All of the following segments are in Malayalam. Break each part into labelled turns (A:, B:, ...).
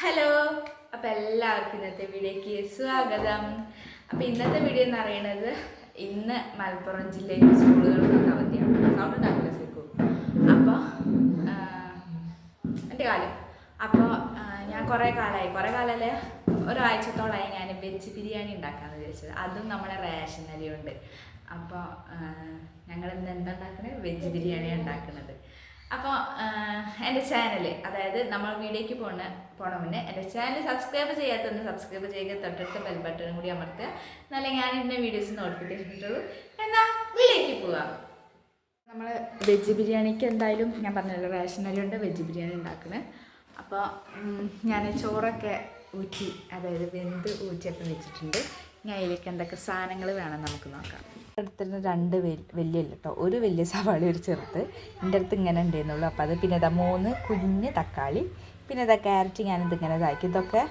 A: ഹലോ, അപ്പോൾ എല്ലാവർക്കും ഇന്നത്തെ വീഡിയോയ്ക്ക് സ്വാഗതം. അപ്പോൾ ഇന്നത്തെ വീഡിയോ എന്ന് പറയുന്നത് ഇന്ന് മലപ്പുറം ജില്ലയിലെ സ്കൂളുകൾക്കൊക്കെ അവധിയാണ്. സൗണ്ട് ഉണ്ടാക്കില്ല ശരിക്കും. അപ്പോൾ എൻ്റെ കാലം അപ്പോൾ ഞാൻ കുറേ കാലമല്ലേ ഒരാഴ്ചത്തോളമായി ഞാൻ വെജ് ബിരിയാണി ഉണ്ടാക്കാമെന്ന് വിചാരിച്ചത്. അതും നമ്മുടെ റേഷൻ അരി ഉണ്ട്. അപ്പോൾ ഞങ്ങൾ ഇന്ന് എന്താ ഉണ്ടാക്കുന്നത്? വെജ് ബിരിയാണിയാണ് ഉണ്ടാക്കുന്നത്. അപ്പോൾ എൻ്റെ ചാനൽ, അതായത് നമ്മൾ വീഡിയോയ്ക്ക് പോണ മുന്നേ എൻ്റെ ചാനൽ സബ്സ്ക്രൈബ് ചെയ്യാത്തൊന്ന് സബ്സ്ക്രൈബ് ചെയ്യുക, തൊട്ടടുത്ത ബെൽ ബട്ടണും കൂടി അമർത്തുക. എന്നാലേ ഞാൻ ഇന്ന വീഡിയോസ് നോട്ടിഫിക്കേഷൻ കിട്ടുള്ളൂ. എന്നാൽ വീഡിയോയ്ക്ക് പോവാം. നമ്മൾ വെജ് ബിരിയാണിക്ക് എന്തായാലും ഞാൻ പറഞ്ഞല്ലോ റേഷൻ അരി കൊണ്ട് വെജ് ബിരിയാണി ഉണ്ടാക്കണേ. അപ്പോൾ ഞാൻ ചോറൊക്കെ ഊറ്റി, അതായത് വെന്ത് ഊറ്റിയൊക്കെ വെച്ചിട്ടുണ്ട്. ഇനി അതിലേക്ക് എന്തൊക്കെ സാധനങ്ങൾ വേണം നമുക്ക് നോക്കാം. അടുത്തുള്ള രണ്ട് വലിയ കേട്ടോ, ഒരു വലിയ സവാള, ഒരു ചെറുത്ത് എൻ്റെ അടുത്ത് ഇങ്ങനെ ഉണ്ടായിരുന്നുള്ളൂ. അപ്പോൾ അത് പിന്നെ ഇതാ 3 കുഞ്ഞ് തക്കാളി, പിന്നെ ഇതാ ക്യാരറ്റ് ഞാനിത് ഇങ്ങനെ ഇതാക്കി, ഇതൊക്കെ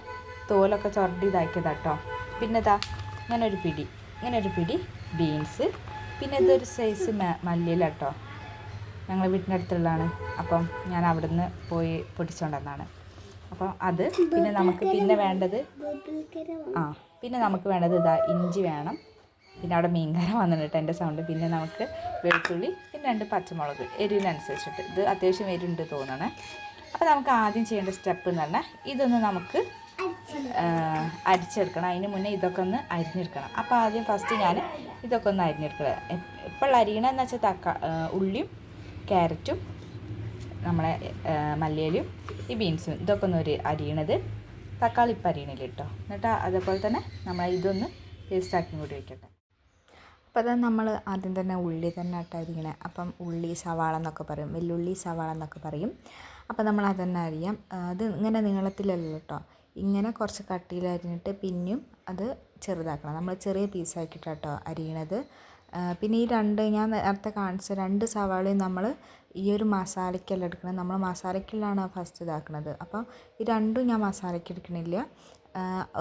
A: തോലൊക്കെ ചുരണ്ടി ഇതാക്കിയതാട്ടോ. പിന്നെ ഇതാ ഇങ്ങനെ ഒരു പിടി ബീൻസ്, പിന്നെ ഇതൊരു സൈസ് മല്ലിയില കേട്ടോ, ഞങ്ങൾ വീട്ടിൻ്റെ അടുത്തുള്ളതാണ്. അപ്പം ഞാൻ അവിടെ നിന്ന് പോയി പൊടിച്ചുകൊണ്ടെന്നാണ്. അപ്പം അത് പിന്നെ നമുക്ക് വേണ്ടത് ഇതാ ഇഞ്ചി വേണം. പിന്നെ അവിടെ മീൻകാരൻ വന്നിട്ട് എൻ്റെ സൗണ്ട്. പിന്നെ നമുക്ക് വെളുത്തുള്ളി, പിന്നെ 2 പച്ചമുളക് എരിവിനനുസരിച്ചിട്ട്. ഇത് അത്യാവശ്യം എരിവുണ്ട് തോന്നണേ. അപ്പോൾ നമുക്ക് ആദ്യം ചെയ്യേണ്ട സ്റ്റെപ്പ് എന്ന് പറഞ്ഞാൽ ഇതൊന്ന് നമുക്ക് അരിച്ചെടുക്കണം. അതിന് മുന്നേ ഇതൊക്കെ ഒന്ന് അരിഞ്ഞെടുക്കണം. അപ്പോൾ ആദ്യം ഫസ്റ്റ് ഞാൻ ഇതൊക്കെ ഒന്ന് അരിഞ്ഞെടുക്കണം. ഇപ്പോൾ അരിയണമെന്ന് വെച്ചാൽ ഉള്ളിയും ക്യാരറ്റും നമ്മളെ മല്ലിയിലും ഈ ബീൻസും ഇതൊക്കെ ഒന്ന് അരിയണത്. തക്കാളി ഇപ്പം അരിയണില്ല കേട്ടോ. എന്നിട്ട് അതേപോലെ തന്നെ നമ്മൾ ഇതൊന്ന് പേസ്റ്റാക്കി കൂടി വയ്ക്കട്ടെ. അപ്പോൾ അത് നമ്മൾ ആദ്യം തന്നെ ഉള്ളി തന്നെ അരിയണേ. അപ്പം ഉള്ളി സവാള എന്നൊക്കെ പറയും, വെല്ലുള്ളി സവാള എന്നൊക്കെ പറയും. അപ്പോൾ നമ്മൾ അതന്നെ അരിയാം. അത് ഇങ്ങനെ നീളത്തിലല്ല കേട്ടോ, ഇങ്ങനെ കുറച്ച് കട്ടിയിൽ അരിഞ്ഞിട്ട് പിന്നെയും അത് ചെറുതാക്കണം. നമ്മൾ ചെറിയ പീസാക്കിയിട്ടാണ് കേട്ടോ അരിയണത്. പിന്നെ ഈ ഞാൻ നേരത്തെ കാണിച്ച 2 സവാളയും നമ്മൾ ഈ ഒരു മസാലയ്ക്കല്ല എടുക്കുന്നത്, നമ്മൾ മസാലയ്ക്കുള്ളതാണ് ഫസ്റ്റ് ഇതാക്കുന്നത്. അപ്പോൾ ഈ 2ഉം ഞാൻ മസാലയ്ക്ക് എടുക്കണില്ല.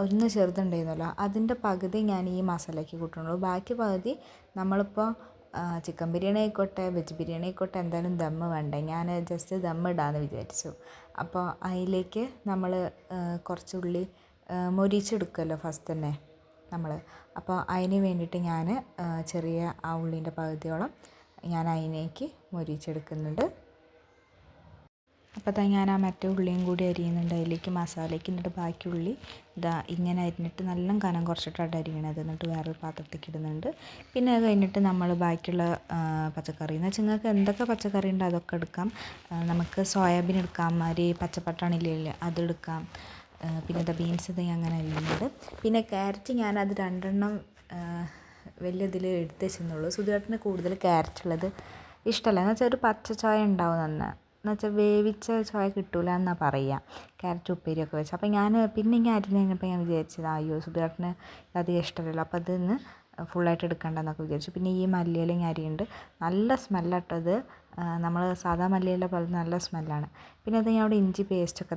A: ഒന്ന് ചെറുതുണ്ടായിരുന്നല്ലോ, അതിൻ്റെ പകുതി ഞാൻ ഈ മസാലയ്ക്ക് കൂട്ടുന്നുള്ളൂ. ബാക്കി പകുതി നമ്മളിപ്പോൾ ചിക്കൻ ബിരിയാണി ആയിക്കോട്ടെ വെജ് ബിരിയാണി ആയിക്കോട്ടെ എന്തായാലും ദമ്മ് വേണ്ടേ, ഞാൻ ജസ്റ്റ് ദമ്മ് ഇടാമെന്ന് വിചാരിച്ചു. അപ്പോൾ അതിലേക്ക് നമ്മൾ കുറച്ച് ഉള്ളി മൊരിച്ചെടുക്കുമല്ലോ ഫസ്റ്റ് തന്നെ നമ്മൾ. അപ്പോൾ അതിന് വേണ്ടിയിട്ട് ഞാൻ ചെറിയ ആ ഉള്ളീൻ്റെ പകുതിയോളം ഞാൻ അതിലേക്ക് മൊരിച്ചെടുക്കുന്നുണ്ട്. അപ്പോൾ ഞാൻ ആ മറ്റേ ഉള്ളിയും കൂടി അരിയുന്നുണ്ട് അതിലേക്ക് മസാലയ്ക്ക്. എന്നിട്ട് ബാക്കി ഉള്ളി ഇതാ ഇങ്ങനെ അരിഞ്ഞിട്ട് നല്ല കനം കുറച്ചിട്ടാണ് അരിയണത്. എന്നിട്ട് വേറൊരു പാത്രത്തേക്ക് ഇടുന്നുണ്ട്. പിന്നെ അത് കഴിഞ്ഞിട്ട് നമ്മൾ ബാക്കിയുള്ള പച്ചക്കറി എന്ന് വെച്ചാൽ നിങ്ങൾക്ക് എന്തൊക്കെ പച്ചക്കറി ഉണ്ട് അതൊക്കെ എടുക്കാം. നമുക്ക് സോയാബീൻ എടുക്കാം, പച്ചപ്പട്ടാണിയില്ലേ അതെടുക്കാം. പിന്നെ ഇത് ബീൻസ് ഇത് അങ്ങനെ അരിയുന്നുണ്ട്. പിന്നെ ക്യാരറ്റ് ഞാനത് 2 എണ്ണം വലിയ ഇതിൽ എടുത്ത് വെച്ചെന്നുള്ളൂ. സുധിയേട്ടന് കൂടുതൽ ക്യാരറ്റ് ഉള്ളത് ഇഷ്ടമല്ല. എന്ന് വെച്ചാൽ ഒരു പച്ച ചായ ഉണ്ടാവും തന്നെ, എന്ന് വെച്ചാൽ വേവിച്ച ചായ കിട്ടൂല എന്നാണ് പറയുക ക്യാരറ്റ് ഉപ്പേരിയൊക്കെ വെച്ച്. അപ്പോൾ ഞാൻ പിന്നെ ഇങ്ങനെ അരിഞ്ഞ് കഴിഞ്ഞപ്പോൾ ഞാൻ വിചാരിച്ചത് അയ്യോ സുധിയേട്ടന് അധികം ഇഷ്ടമല്ലല്ലോ, അപ്പോൾ അതിന്ന് ഫുള്ളായിട്ട് എടുക്കണ്ടെന്നൊക്കെ വിചാരിച്ചു. പിന്നെ ഈ മല്ലിയില ഞാൻ അരിയുന്നുണ്ട്. നല്ല സ്മെല്ലാട്ടത്, നമ്മൾ സാധാ മല്ലിയില പോലെ നല്ല സ്മെല്ലാണ്. പിന്നെ അത് ഞാൻ അവിടെ ഇഞ്ചി പേസ്റ്റൊക്കെ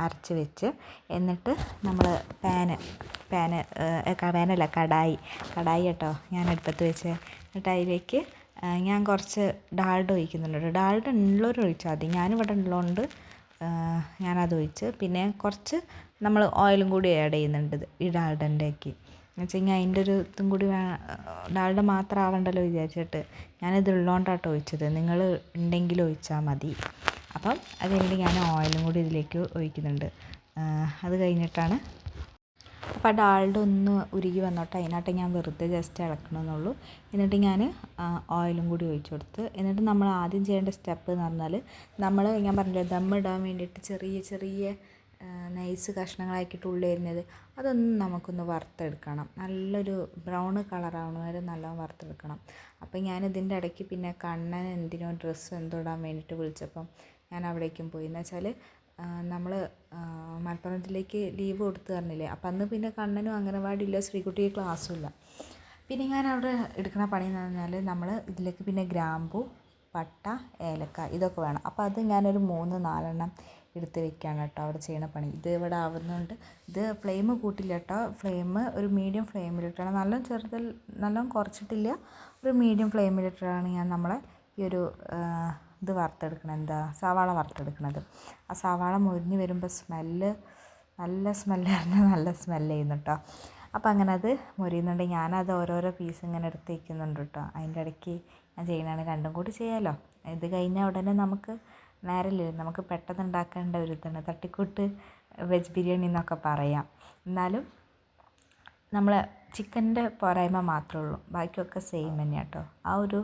A: അരച്ച് വെച്ച്, എന്നിട്ട് നമ്മൾ കടായി കേട്ടോ ഞാൻ അടുപ്പത്ത് വെച്ച്. എന്നിട്ട് അതിലേക്ക് ഞാൻ കുറച്ച് ഡാൽഡ ഒഴിക്കുന്നുണ്ട്. ഡാൽഡ ഉള്ളവർ ഒഴിച്ചാൽ മതി, ഞാനിവിടെ ഉള്ളതുകൊണ്ട് ഞാനത് ഒഴിച്ച്. പിന്നെ കുറച്ച് നമ്മൾ ഓയിലും കൂടി ആഡ് ചെയ്യുന്നുണ്ട് ഈ ഡാൽഡൻ്റെക്ക്. എന്ന് വെച്ച് കഴിഞ്ഞാൽ അതിൻ്റെ ഒരു ഇതും കൂടി ഡാൽഡ മാത്രം ആവണ്ടല്ലോ വിചാരിച്ചിട്ട് ഞാനിത് ഉള്ളതുകൊണ്ടാട്ടോ ഒഴിച്ചത്. നിങ്ങൾ ഉണ്ടെങ്കിൽ ഒഴിച്ചാൽ മതി. അപ്പം അത് കഴിഞ്ഞിട്ട് ഞാൻ ഓയിലും കൂടി ഇതിലേക്ക് ഒഴിക്കുന്നുണ്ട്. അത് കഴിഞ്ഞിട്ടാണ് അപ്പോൾ ഡാൽഡ ഒന്ന് ഉരുകി വന്നോട്ടെ, അതിനായിട്ട് ഞാൻ വെറുതെ ജസ്റ്റ് ഇളക്കണമെന്നുള്ളൂ. എന്നിട്ട് ഞാൻ ഓയിലും കൂടി ഒഴിച്ചു കൊടുത്ത്. എന്നിട്ട് നമ്മൾ ആദ്യം ചെയ്യേണ്ട സ്റ്റെപ്പ് എന്ന് പറഞ്ഞാൽ ഞാൻ പറഞ്ഞില്ലേ ദമ്മിടാൻ വേണ്ടിയിട്ട് ചെറിയ നൈസ് കഷ്ണങ്ങളാക്കിയിട്ട് ഉള്ളി അരിഞ്ഞത് അതൊന്നും നമുക്കൊന്ന് വറുത്തെടുക്കണം. നല്ലൊരു ബ്രൗൺ കളറാവണ വരെ നല്ലോണം വറുത്തെടുക്കണം. അപ്പോൾ ഞാൻ ഇതിൻ്റെ ഇടയ്ക്ക് പിന്നെ കണ്ണൻ എന്തിനോ ഡ്രസ്സ് എന്തോ ഇടാൻ വേണ്ടിയിട്ട് വിളിച്ചപ്പം ഞാൻ അവിടേക്കും പോയി. എന്ന് വെച്ചാൽ നമ്മൾ മലപ്പുറം ജില്ലയ്ക്ക് ലീവ് കൊടുത്തു തന്നില്ലേ, അപ്പം അന്ന് പിന്നെ കണ്ണനും അംഗനവാടിയില്ല, ശ്രീകുട്ടിക്ക് ക്ലാസ്സും ഇല്ല. പിന്നെ ഞാൻ അവിടെ എടുക്കുന്ന പണി എന്ന് പറഞ്ഞാൽ നമ്മൾ ഇതിലേക്ക് പിന്നെ ഗ്രാമ്പു, പട്ട, ഏലക്ക ഇതൊക്കെ വേണം. അപ്പോൾ അത് ഞാനൊരു 3-4 എണ്ണം എടുത്ത് വെക്കുകയാണ് കേട്ടോ അവിടെ ചെയ്യണ പണി. ഇത് ഇവിടെ ആവുന്നുണ്ട്. ഇത് ഫ്ലെയിം കൂട്ടില്ല കേട്ടോ, ഫ്ലെയിം ഒരു മീഡിയം ഫ്ലെയിമിലിട്ടാണ്, നല്ലോണം കുറച്ചിട്ടില്ല, ഒരു മീഡിയം ഫ്ലെയിമിലിട്ടാണ് ഞാൻ നമ്മളെ ഈ ഒരു ഇത് വറുത്തെടുക്കണം, എന്താ സവാള വറുത്തെടുക്കണത്. ആ സവാള മൊരിഞ്ഞ് വരുമ്പോൾ നല്ല സ്മെല്ല് പറഞ്ഞാൽ നല്ല സ്മെല്ല് ചെയ്യുന്നു കേട്ടോ. അപ്പോൾ അങ്ങനെ അത് മൊരിയുന്നുണ്ട്. ഞാനത് ഓരോരോ പീസ് ഇങ്ങനെ എടുത്ത് വയ്ക്കുന്നുണ്ട് കേട്ടോ. അതിൻ്റെ ഇടയ്ക്ക് ഞാൻ ചെയ്യുന്നതാണ്, രണ്ടും കൂടി ചെയ്യാമല്ലോ. ഇത് കഴിഞ്ഞാൽ ഉടനെ നമുക്ക് നേരമില്ല, നമുക്ക് പെട്ടെന്ന് ഉണ്ടാക്കേണ്ട ഒരു ഇതാണ്, തട്ടിക്കൂട്ട് വെജ് ബിരിയാണി എന്നൊക്കെ പറയാം. എന്നാലും നമ്മൾ ചിക്കൻ്റെ പോരായ്മ മാത്രമേ ഉള്ളൂ, ബാക്കിയൊക്കെ സെയിം തന്നെയാണ് കേട്ടോ. ആ ഒരു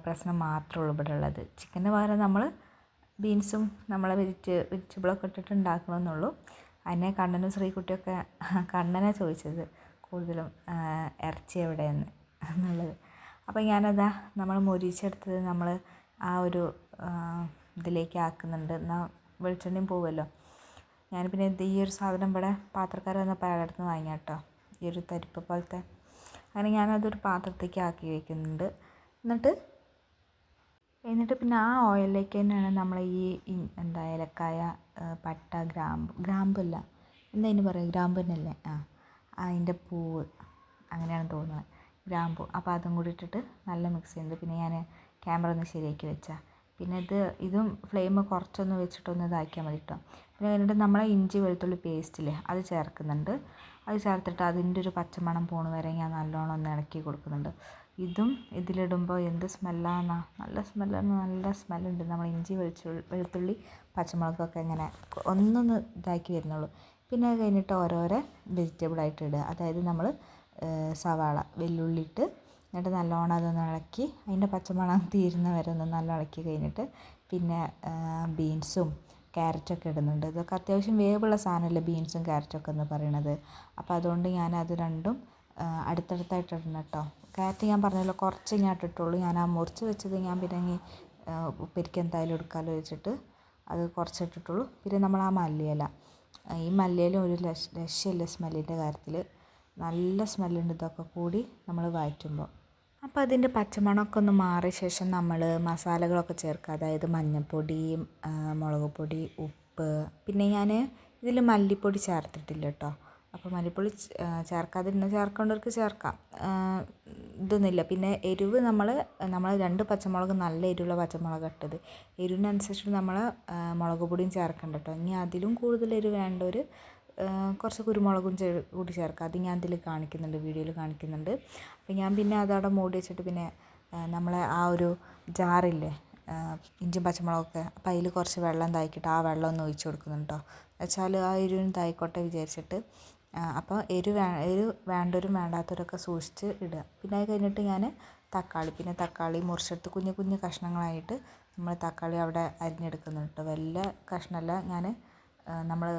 A: പ്രശ്നം മാത്രമേ ഉള്ളൂ ഇവിടെ ഉള്ളത്. ചിക്കന് പകരം നമ്മൾ ബീൻസും നമ്മളെ വെജിറ്റബിളൊക്കെ ഇട്ടിട്ട് ഉണ്ടാക്കണമെന്നുള്ളൂ. അതിനെ കണ്ണനും ശ്രീകുട്ടിയൊക്കെ കണ്ണനെ ചോദിച്ചത് കൂടുതലും ഇറച്ചി എവിടെയെന്ന് എന്നുള്ളത്. അപ്പോൾ ഞാനതാ നമ്മൾ മൊരിച്ചെടുത്തത് നമ്മൾ ആ ഒരു ഇതിലേക്ക് ആക്കുന്നുണ്ട്. എന്നാൽ വെളിച്ചെണ്ണയും പോവുമല്ലോ. ഞാൻ പിന്നെ ഈ ഒരു സാധനം ഇവിടെ പാത്രക്കാർ വന്നപ്പോൾ അയാളുടെ അടുത്ത് നിന്ന് വാങ്ങിയ കേട്ടോ, ഈ ഒരു തരിപ്പ് പോലത്തെ. അങ്ങനെ ഞാനതൊരു പാത്രത്തേക്ക് ആക്കി വയ്ക്കുന്നുണ്ട്. എന്നിട്ട് പിന്നെ ആ ഓയിലിലേക്ക് തന്നെയാണ് നമ്മൾ ഈ എന്താ ഏലക്കായ, പട്ട, ഗ്രാമ്പല്ല എന്താ അതിന് പറയുക, ഗ്രാമ്പ് തന്നെയല്ലേ, അതിൻ്റെ പൂവ് അങ്ങനെയാണ് തോന്നുന്നത്, ഗ്രാമ്പൂ. അപ്പോൾ അതും കൂടി ഇട്ടിട്ട് നല്ല മിക്സ് ചെയ്യുന്നത്. പിന്നെ ഞാൻ ക്യാമറ ഒന്ന് ശരിയാക്കി വെച്ചാൽ പിന്നെ ഇതും ഫ്ലെയിം കുറച്ചൊന്ന് വെച്ചിട്ടൊന്ന് ഇതാക്കിയാൽ മതി കേട്ടോ. പിന്നെ എന്നിട്ട് നമ്മളെ ഇഞ്ചി വെളുത്തുള്ളി പേസ്റ്റില്ലേ അത് ചേർക്കുന്നുണ്ട്. അത് ചേർത്തിട്ട് അതിൻ്റെ ഒരു പച്ചമണം പോണ വരെ ഞാൻ നല്ലോണം ഒന്ന് ഇളക്കി കൊടുക്കുന്നുണ്ട്. ഇതും ഇതിലിടുമ്പോൾ എന്ത് സ്മെല്ലാണെന്നാ, നല്ല സ്മെല്ലാണ്, നല്ല സ്മെല്ലുണ്ട്. നമ്മൾ ഇഞ്ചി വെളുത്തുള്ളി പച്ചമുളകൊക്കെ ഇങ്ങനെ ഒന്നൊന്ന് ഇതാക്കി വരുന്നുള്ളൂ. പിന്നെ അത് കഴിഞ്ഞിട്ട് ഓരോരോ വെജിറ്റബിളായിട്ട് ഇടുക. അതായത് നമ്മൾ സവാള, വെല്ലുള്ളി ഇട്ട് എന്നിട്ട് നല്ലോണം അതൊന്ന് ഇളക്കി അതിൻ്റെ പച്ചമണം തീരുന്ന വരെ ഒന്ന് നല്ല ഇളക്കി കഴിഞ്ഞിട്ട് പിന്നെ ബീൻസും ക്യാരറ്റൊക്കെ ഇടുന്നുണ്ട്. ഇതൊക്കെ അത്യാവശ്യം വേവുള്ള സാധനമല്ലേ ബീൻസും ക്യാരറ്റൊക്കെ എന്ന് പറയണത്. അപ്പോൾ അതുകൊണ്ട് ഞാനത് രണ്ടും അടുത്തടുത്തായിട്ട് ഇടണം കേട്ടോ. ക്യാരറ്റ് ഞാൻ പറഞ്ഞല്ലോ കുറച്ച് ഞാൻ ഇട്ടിട്ടുള്ളൂ. ഞാൻ ആ മുറിച്ച് വെച്ചത് ഞാൻ പിന്നെ ഉപ്പേരിക്ക് എന്തായാലും എടുക്കാമല്ലോ വെച്ചിട്ട് അത് കുറച്ച് ഇട്ടിട്ടുള്ളൂ. പിന്നെ നമ്മൾ ആ മല്ലിയില, ഈ മല്ലിയില ഒരു രക്ഷയില്ല സ്മെല്ലിൻ്റെ കാര്യത്തിൽ, നല്ല സ്മെല്ലുണ്ട് ഇതൊക്കെ കൂടി നമ്മൾ വഴറ്റുമ്പോൾ. അപ്പോൾ അതിൻ്റെ പച്ചമണമൊക്കെ ഒന്ന് മാറിയ ശേഷം നമ്മൾ മസാലകളൊക്കെ ചേർക്കുക. അതായത് മഞ്ഞൾപ്പൊടി, മുളക് പൊടി, ഉപ്പ്. പിന്നെ ഞാൻ ഇതിൽ മല്ലിപ്പൊടി ചേർത്തിട്ടില്ല കേട്ടോ. അപ്പോൾ മല്ലിപ്പൊടി ചേർക്കേണ്ടവർക്ക് ചേർക്കാം, ഇതൊന്നുമില്ല. പിന്നെ എരിവ് നമ്മൾ 2 പച്ചമുളക് നല്ല എരിവുള്ള പച്ചമുളക് ഇട്ടത്, എരിവിനനുസരിച്ച് നമ്മൾ മുളക് പൊടിയും ചേർക്കണ്ട കേട്ടോ. ഇനി അതിലും കൂടുതൽ എരിവ് വേണ്ടവർ കുറച്ച് കുരുമുളകും കൂടി ചേർക്കുക. അത് ഞാൻ ഇതിൽ കാണിക്കുന്നുണ്ട്, വീഡിയോയിൽ കാണിക്കുന്നുണ്ട്. അപ്പോൾ ഞാൻ പിന്നെ അതവിടെ മൂടി വെച്ചിട്ട് പിന്നെ നമ്മളെ ആ ഒരു ജാറില്ലേ ഇഞ്ചും പച്ചമുളകൊക്കെ, അപ്പോൾ അതിൽ കുറച്ച് വെള്ളം താക്കിയിട്ട് ആ വെള്ളം ഒന്ന് ഒഴിച്ച് കൊടുക്കുന്നുണ്ട് കേട്ടോ. വെച്ചാൽ ആ എരിവിന് തായിക്കോട്ടെ വിചാരിച്ചിട്ട്. അപ്പോൾ എരിവ് വേണ്ടവരും വേണ്ടാത്തവരൊക്കെ സൂക്ഷിച്ച് ഇടുക. പിന്നെ അത് കഴിഞ്ഞിട്ട് ഞാൻ തക്കാളി മുറിച്ചെടുത്ത് കുഞ്ഞു കുഞ്ഞു കഷ്ണങ്ങളായിട്ട് നമ്മൾ തക്കാളി അവിടെ അരിഞ്ഞെടുക്കുന്നുണ്ട് കേട്ടോ. വലിയ കഷ്ണമല്ല, ഞാൻ നമ്മൾ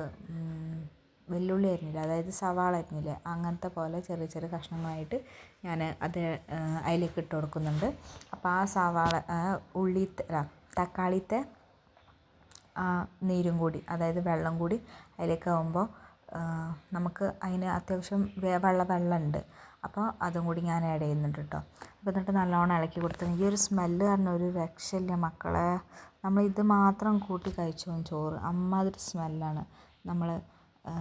A: വെല്ലുള്ളി അരിഞ്ഞില്ലേ, അതായത് സവാള അരിഞ്ഞില്ലേ, അങ്ങനത്തെ പോലെ ചെറിയ ചെറിയ കഷ്ണങ്ങളായിട്ട് ഞാൻ അത് അതിലേക്ക് ഇട്ട് കൊടുക്കുന്നുണ്ട്. അപ്പോൾ ആ സവാള തക്കാളിത്തെ നീരും കൂടി, അതായത് വെള്ളം കൂടി അതിലേക്കാവുമ്പോൾ നമുക്ക് അതിന് അത്യാവശ്യം വെള്ളമുണ്ട്. അപ്പോൾ അതും കൂടി ഞാൻ ആഡ് ചെയ്യുന്നുണ്ട് കേട്ടോ. അപ്പോൾ എന്നിട്ട് നല്ലോണം ഇളക്കി കൊടുത്തു. ഈ ഒരു സ്മെല്ല് കാരണം ഒരു രക്ഷയില്ല മക്കളെ. നമ്മൾ ഇത് മാത്രം കൂട്ടി കഴിച്ചു പോകും ചോറ്, അമ്മാതിരി സ്മെല്ലാണ് നമ്മൾ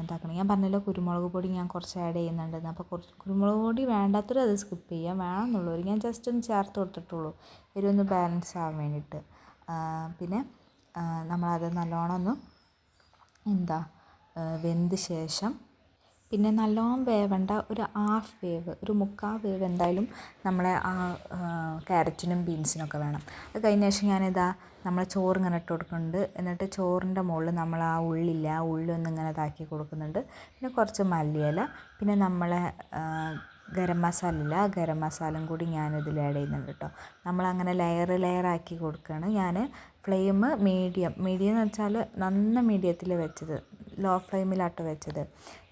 A: ഇതാക്കണം. ഞാൻ പറഞ്ഞല്ലോ കുരുമുളക് പൊടി ഞാൻ കുറച്ച് ആഡ് ചെയ്യുന്നുണ്ടെന്ന്. അപ്പോൾ കുറച്ച് കുരുമുളക് പൊടി വേണ്ടാത്തവർ അത് സ്കിപ്പ് ചെയ്യാം, വേണമെന്നുള്ളവർ ഞാൻ ജസ്റ്റ് ഒന്ന് ചേർത്ത് കൊടുത്തിട്ടുള്ളൂ, എരിവൊന്ന് ബാലൻസ് ആവാൻ വേണ്ടിയിട്ട്. പിന്നെ നമ്മളത് നല്ലോണം ഒന്ന് വെന്ത ശേഷം പിന്നെ നല്ലോണം വേവണ്ട, ഒരു ഹാഫ് വേവ്, ഒരു 1/4 വേവ് എന്തായാലും നമ്മളെ ആ ക്യാരറ്റിനും ബീൻസിനൊക്കെ വേണം. അത് കഴിഞ്ഞ ശേഷം നമ്മൾ ചോറ് ഇങ്ങനെ ഇട്ട് കൊടുക്കുന്നുണ്ട്. എന്നിട്ട് ചോറിൻ്റെ മുകളിൽ നമ്മൾ ആ ഉള്ളി ഒന്ന് ഇങ്ങനെ ഇതാക്കി കൊടുക്കുന്നുണ്ട്. പിന്നെ കുറച്ച് മല്ലിയില, പിന്നെ നമ്മളെ ഗരം മസാലയും കൂടി ഞാനിതിൽ ആഡ് ചെയ്യുന്നുണ്ട് കേട്ടോ. നമ്മളങ്ങനെ ലെയറാക്കി കൊടുക്കുകയാണ്. ഞാൻ ഫ്ലെയിം മീഡിയം എന്ന് വെച്ചാൽ നന്ന മീഡിയത്തിൽ വെച്ചത്, ലോ ഫ്ലെയിമിലാട്ട് വെച്ചത്.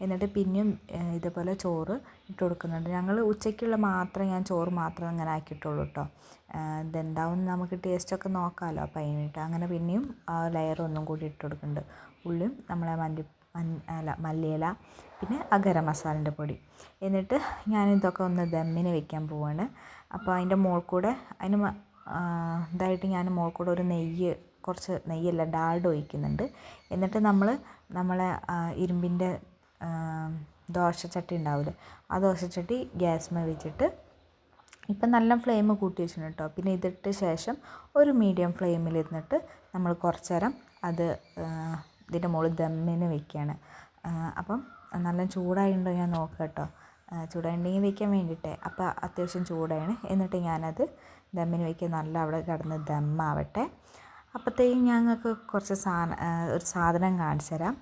A: എന്നിട്ട് പിന്നെയും ഇതുപോലെ ചോറ് ഇട്ട് കൊടുക്കുന്നുണ്ട്. ഞങ്ങൾ ഉച്ചയ്ക്കുള്ള ഞാൻ ചോറ് മാത്രം ഇങ്ങനെ ആക്കിയിട്ടുള്ളൂ കേട്ടോ. ഇതെന്താവും നമുക്ക് ടേസ്റ്റൊക്കെ നോക്കാമല്ലോ, അപ്പോൾ അതിനിട്ട് അങ്ങനെ പിന്നെയും ആ ലെയർ ഒന്നും കൂടി ഇട്ട് കൊടുക്കുന്നുണ്ട്. ഉള്ളിയും നമ്മളെ മല്ലിയില, പിന്നെ ആ ഗരം മസാലൻ്റെ പൊടി. എന്നിട്ട് ഞാനിതൊക്കെ ഒന്ന് ദമ്മിന് വെക്കാൻ പോവാണ്. അപ്പോൾ അതിൻ്റെ മുകളിൽ കൂടെ ഞാൻ മുകളിൽ കൂടെ ഒരു കുറച്ച് നെയ്യല്ല ഡാൽഡ ഒഴിക്കുന്നുണ്ട്. എന്നിട്ട് നമ്മളെ ഇരുമ്പിൻ്റെ ദോശച്ചട്ടി ഉണ്ടാവില്ലേ, ആ ദോശച്ചട്ടി ഗ്യാസ്മേൽ വെച്ചിട്ട് ഇപ്പം നല്ല ഫ്ലെയിം കൂട്ടി വെച്ചിട്ടുണ്ട് കേട്ടോ. പിന്നെ ഇതിട്ട് ശേഷം ഒരു മീഡിയം ഫ്ലെയിമിലിരുന്നിട്ട് നമ്മൾ കുറച്ച് നേരം അത് ഇതിൻ്റെ മുകളിൽ ദമ്മിന് വെക്കുകയാണ്. അപ്പം നല്ല ചൂടായിട്ടുണ്ടോ ഞാൻ നോക്കുക കേട്ടോ. ചൂടായിട്ടുണ്ടെങ്കിൽ വെക്കാൻ വേണ്ടിയിട്ട്. അപ്പോൾ അത്യാവശ്യം ചൂടാണ്. എന്നിട്ട് ഞാനത് ദമ്മിന് വയ്ക്കുക. നല്ല അവിടെ കിടന്ന് ദമ്മാവട്ടെ. അപ്പോഴത്തേക്കും ഞങ്ങൾക്ക് കുറച്ച് ഒരു സാധനം കാണിച്ചു തരാം.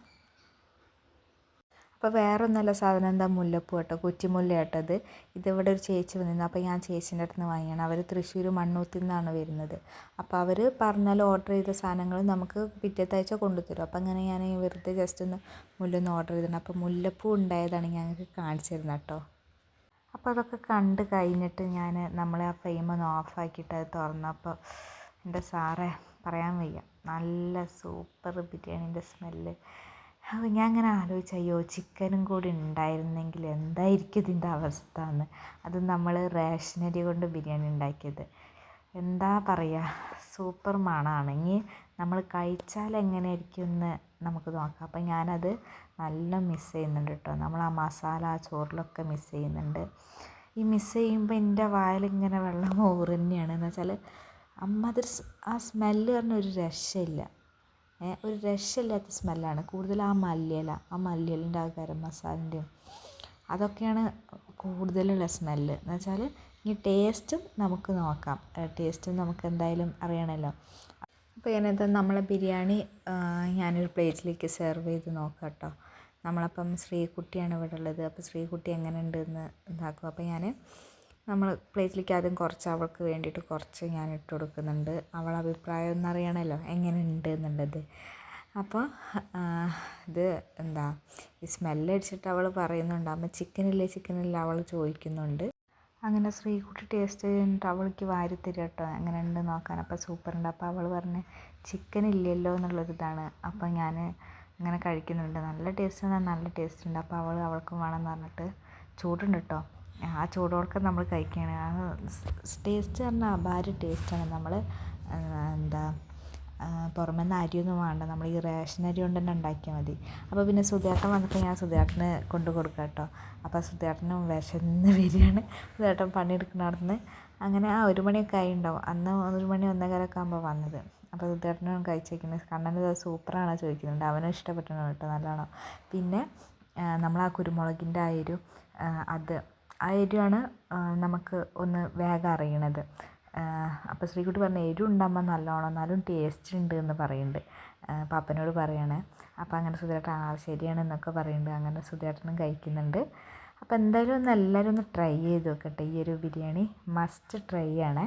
A: അപ്പോൾ വേറൊന്നല്ല സാധനം, എന്താ മുല്ലപ്പൂ കേട്ടോ, കുറ്റിമുല്ല കേട്ടത്. ഇതിവിടെ ഒരു ചേച്ചി വന്നിരുന്നു. അപ്പോൾ ഞാൻ ചേച്ചീൻ്റെ അടുത്ത് നിന്ന് വാങ്ങിയാണ്. അവർ തൃശ്ശൂർ മണ്ണൂത്തിൽ നിന്നാണ് വരുന്നത്. അപ്പോൾ അവർ പറഞ്ഞാൽ ഓർഡർ ചെയ്ത സാധനങ്ങൾ നമുക്ക് പിറ്റത്തെ ആഴ്ച കൊണ്ടുതരും. അപ്പോൾ അങ്ങനെ ഞാൻ വെറുതെ ജസ്റ്റ് ഒന്ന് മുല്ലൊന്ന് ഓർഡർ ചെയ്തിട്ടുണ്ട്. അപ്പോൾ മുല്ലപ്പൂ ഉണ്ടായതാണ് ഞങ്ങൾക്ക് കാണിച്ചു തരുന്നത് കേട്ടോ. അപ്പോൾ അതൊക്കെ കണ്ട് കഴിഞ്ഞിട്ട് നമ്മളെ ആ ഫ്ലെയിം ഒന്ന് ഓഫാക്കിയിട്ട് അത് തുറന്നപ്പോൾ എൻ്റെ സാറേ പറയാൻ വയ്യ, നല്ല സൂപ്പർ ബിരിയാണീൻ്റെ സ്മെല്ല്. അപ്പോൾ ഞാൻ അങ്ങനെ ആലോചിച്ചു, അയ്യോ ചിക്കനും കൂടി ഉണ്ടായിരുന്നെങ്കിൽ എന്തായിരിക്കും ഇതിൻ്റെ അവസ്ഥ എന്ന്. അത് നമ്മൾ റേഷനരി കൊണ്ട് ബിരിയാണി ഉണ്ടാക്കിയത്. എന്താ പറയുക, സൂപ്പർ മണമാണ്. ഇനി നമ്മൾ കഴിച്ചാൽ എങ്ങനെയായിരിക്കും എന്ന് നമുക്ക് നോക്കാം. അപ്പം ഞാനത് നല്ല മിസ് ചെയ്യുന്നുണ്ട് കേട്ടോ. നമ്മൾ ആ മസാല ആ ചോറിലൊക്കെ മിസ് ചെയ്യുന്നുണ്ട്. ഈ മിസ് ചെയ്യുമ്പോൾ എൻ്റെ വായിലിങ്ങനെ വെള്ളം ഊറുതന്നെയാണ്. എന്ന് വെച്ചാൽ അമ്മാതിരി ആ സ്മെല്ല് പറഞ്ഞാൽ ഒരു രക്ഷയില്ല. ഒരു രക്ഷയില്ലാത്ത സ്മെല്ലാണ്. കൂടുതൽ ആ മല്ലിയിലൻ്റെ ആ ഗരം മസാലൻ്റെയും അതൊക്കെയാണ് കൂടുതലുള്ള സ്മെല്ല്. എന്ന് വെച്ചാൽ ഈ ടേസ്റ്റും നമുക്ക് നോക്കാം. ടേസ്റ്റും നമുക്ക് എന്തായാലും അറിയണമല്ലോ. അപ്പോൾ ഞാനത് നമ്മളെ ബിരിയാണി ഞാനൊരു പ്ലേറ്റിലേക്ക് സെർവ് ചെയ്ത് നോക്കാം കേട്ടോ. നമ്മളപ്പം ശ്രീകുട്ടിയാണ് ഇവിടെ ഉള്ളത്. അപ്പോൾ ശ്രീകുട്ടി എങ്ങനെ ഉണ്ടെന്ന് ഇതാക്കും. അപ്പോൾ നമ്മൾ പ്ലേറ്റിലേക്ക് ആദ്യം കുറച്ച് അവൾക്ക് വേണ്ടിയിട്ട് കുറച്ച് ഞാൻ ഇട്ട് കൊടുക്കുന്നുണ്ട്. അവളെ അഭിപ്രായം ഒന്നറിയണമല്ലോ എങ്ങനെ ഉണ്ട് എന്നുള്ളത്. അപ്പോൾ ഇത് എന്താ ഈ സ്മെല്ലടിച്ചിട്ട് അവൾ പറയുന്നുണ്ട്, അമ്മ ചിക്കനില്ല അവൾ ചോദിക്കുന്നുണ്ട്. അങ്ങനെ ശ്രീകുട്ടി ടേസ്റ്റ് ചെയ്തിട്ട് അവൾക്ക് വാരി തരിക കേട്ടോ, എങ്ങനെ ഉണ്ട് നോക്കാൻ. അപ്പോൾ സൂപ്പറുണ്ട്. അപ്പോൾ അവൾ പറഞ്ഞ് ചിക്കൻ ഇല്ലല്ലോ എന്നുള്ളൊരിതാണ്. അപ്പോൾ ഞാൻ അങ്ങനെ കഴിക്കുന്നുണ്ട്. നല്ല ടേസ്റ്റ് ഉണ്ട്. അപ്പോൾ അവൾക്കും വേണമെന്ന് പറഞ്ഞിട്ട് ചൂടുണ്ട് കേട്ടോ. ആ ചൂടോടെ നമ്മൾ കഴിക്കുകയാണ്. ആ ടേസ്റ്റ് പറഞ്ഞാൽ അപാര ടേസ്റ്റാണ്. നമ്മൾ എന്താ പുറമേ നിന്ന് അരിയൊന്നും വേണ്ട, നമ്മൾ ഈ റേഷൻ അരി കൊണ്ട് തന്നെ ഉണ്ടാക്കിയാൽ മതി. അപ്പോൾ പിന്നെ സുധേട്ടൻ വന്നപ്പോൾ ഞാൻ സുധേട്ടന് കൊണ്ട് കൊടുക്കാം കേട്ടോ. അപ്പോൾ സുധേട്ടനും വിശന്ന് വരികയാണ്. സുധേട്ടൻ പണിയെടുക്കുന്നിടത്തുനിന്ന് അങ്ങനെ 1 മണിയൊക്കെ ആയിട്ടുണ്ടാവും. അന്ന് 1 മണി 1:15 ആകുമ്പോൾ വന്നത്. അപ്പോൾ സുധേട്ടനും കഴിച്ചേക്കുന്നത് കണ്ണന് സൂപ്പറാണോ ചോദിക്കുന്നുണ്ട്. അവനും ഇഷ്ടപ്പെട്ടാണ് കേട്ടോ, നല്ലോണം. പിന്നെ നമ്മൾ ആ കുരുമുളകിൻ്റെ ആ എരിവാണ് നമുക്ക് ഒന്ന് വേഗം അറിയണത്. അപ്പോൾ ശ്രീകുട്ടി പറഞ്ഞ എരിവ് ഉണ്ടാകുമ്പോൾ നല്ലോണം, എന്നാലും ടേസ്റ്റ് ഉണ്ട് എന്ന് പറയുന്നുണ്ട്. പാപ്പനോട് പറയണേ. അപ്പോൾ അങ്ങനെ സുധേട്ടൻ ശരിയാണ് എന്നൊക്കെ പറയുന്നുണ്ട്. അങ്ങനെ സുധേട്ടനും കഴിക്കുന്നുണ്ട്. അപ്പോൾ എന്തായാലും എല്ലാവരും ഒന്ന് ട്രൈ ചെയ്ത് നോക്കട്ടെ. ഈ ഒരു ബിരിയാണി മസ്റ്റ് ട്രൈ ആണ്.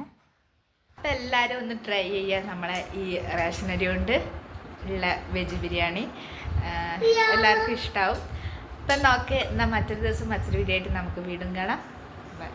A: അപ്പോൾ എല്ലാവരും ഒന്ന് ട്രൈ ചെയ്യുക നമ്മളെ ഈ റേഷനരി കൊണ്ട് ഉള്ള വെജ് ബിരിയാണി. എല്ലാവർക്കും ഇഷ്ടമാവും. അപ്പം നോക്ക്, എന്നാൽ മറ്റൊരു ദിവസം മറ്റൊരു വീഡിയോ ആയിട്ട് നമുക്ക് വീണ്ടും കാണാം. ബൈ.